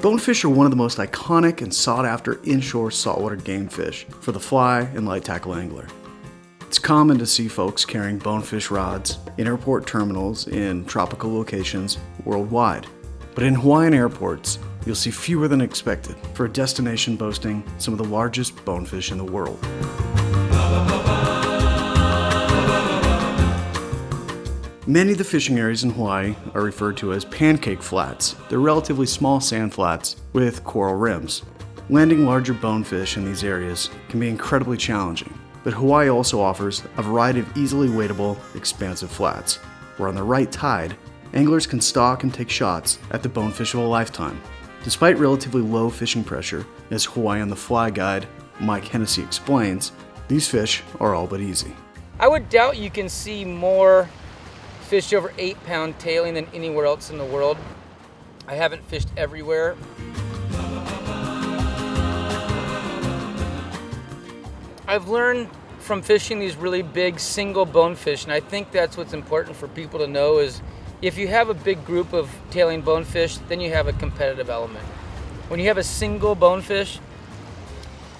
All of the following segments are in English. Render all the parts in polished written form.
Bonefish are one of the most iconic and sought-after inshore saltwater game fish for the fly and light tackle angler. It's common to see folks carrying bonefish rods in airport terminals in tropical locations worldwide. But in Hawaiian airports, you'll see fewer than expected for a destination boasting some of the largest bonefish in the world. Many of the fishing areas in Hawaii are referred to as pancake flats. They're relatively small sand flats with coral rims. Landing larger bonefish in these areas can be incredibly challenging, but Hawaii also offers a variety of easily wadeable, expansive flats, where on the right tide, anglers can stalk and take shots at the bonefish of a lifetime. Despite relatively low fishing pressure, as Hawaii on the Fly guide Mike Hennessy explains, these fish are all but easy. I would doubt you can see more fish over 8-pound tailing than anywhere else in the world. I haven't fished everywhere. I've learned from fishing these really big single bonefish, and I think that's what's important for people to know is if you have a big group of tailing bonefish, then you have a competitive element. When you have a single bonefish,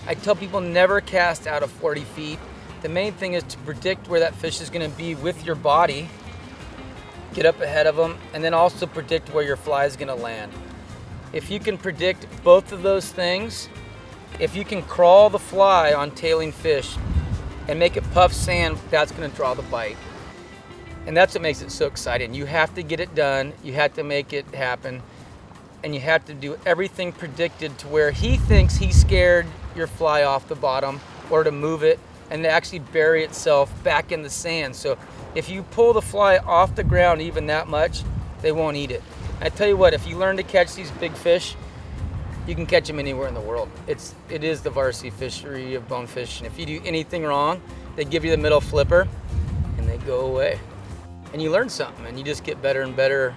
I tell people never cast out of 40 feet. The main thing is to predict where that fish is going to be with your body, get up ahead of them, and then also predict where your fly is going to land. If you can predict both of those things, if you can crawl the fly on tailing fish and make it puff sand, that's going to draw the bite. And that's what makes it so exciting. You have to get it done, you have to make it happen, and you have to do everything predicted to where he thinks he scared your fly off the bottom or to move it and to actually bury itself back in the sand. So if you pull the fly off the ground even that much, they won't eat it. I tell you what, if you learn to catch these big fish, you can catch them anywhere in the world. It is the varsity fishery of bonefish. And if you do anything wrong, they give you the middle flipper and they go away. And you learn something and you just get better and better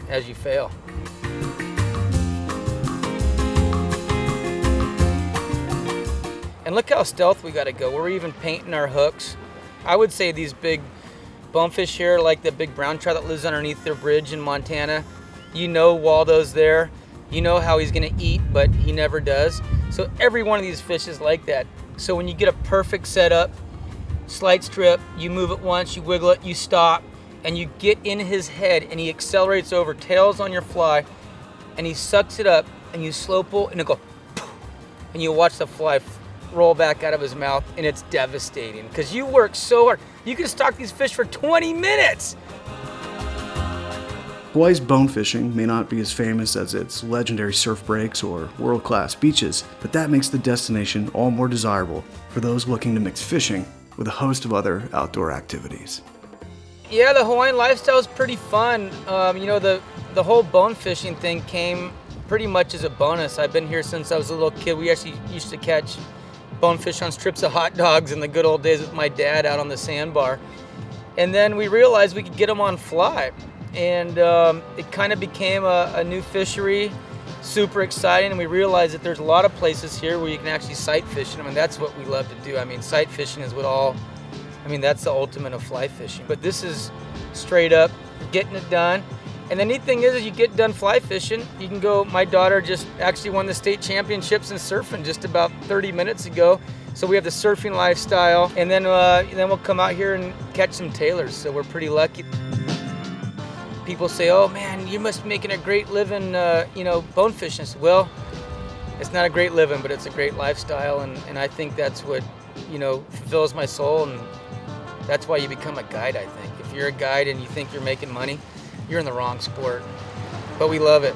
as you fail. And look how stealth we gotta go. We're even painting our hooks. I would say these big bonefish here, like the big brown trout that lives underneath their bridge in Montana, you know Waldo's there, you know how he's gonna eat, but he never does. So every one of these fish is like that. So when you get a perfect setup, slide strip, you move it once, you wiggle it, you stop, and you get in his head and he accelerates over, tails on your fly, and he sucks it up, and you slow pull, and it'll go, poof, and you watch the fly roll back out of his mouth, and it's devastating because you work so hard. You can stalk these fish for 20 minutes. Hawaii's bone fishing may not be as famous as its legendary surf breaks or world-class beaches, but that makes the destination all more desirable for those looking to mix fishing with a host of other outdoor activities. Yeah, the Hawaiian lifestyle is pretty fun. The whole bone fishing thing came pretty much as a bonus. I've been here since I was a little kid. We actually used to catch bonefish on strips of hot dogs in the good old days with my dad out on the sandbar. And then we realized we could get them on fly. And it kind of became a new fishery, super exciting. And we realized that there's a lot of places here where you can actually sight fish them. And that's what we love to do. I mean, sight fishing is that's the ultimate of fly fishing. But this is straight up getting it done. And the neat thing is you get done fly fishing, you can go, my daughter just actually won the state championships in surfing just about 30 minutes ago. So we have the surfing lifestyle, and then we'll come out here and catch some tailors. So we're pretty lucky. People say, oh man, you must be making a great living, bone fishing. Well, it's not a great living, but it's a great lifestyle. And I think that's what, fulfills my soul. And that's why you become a guide, I think. If you're a guide and you think you're making money, you're in the wrong sport, but we love it.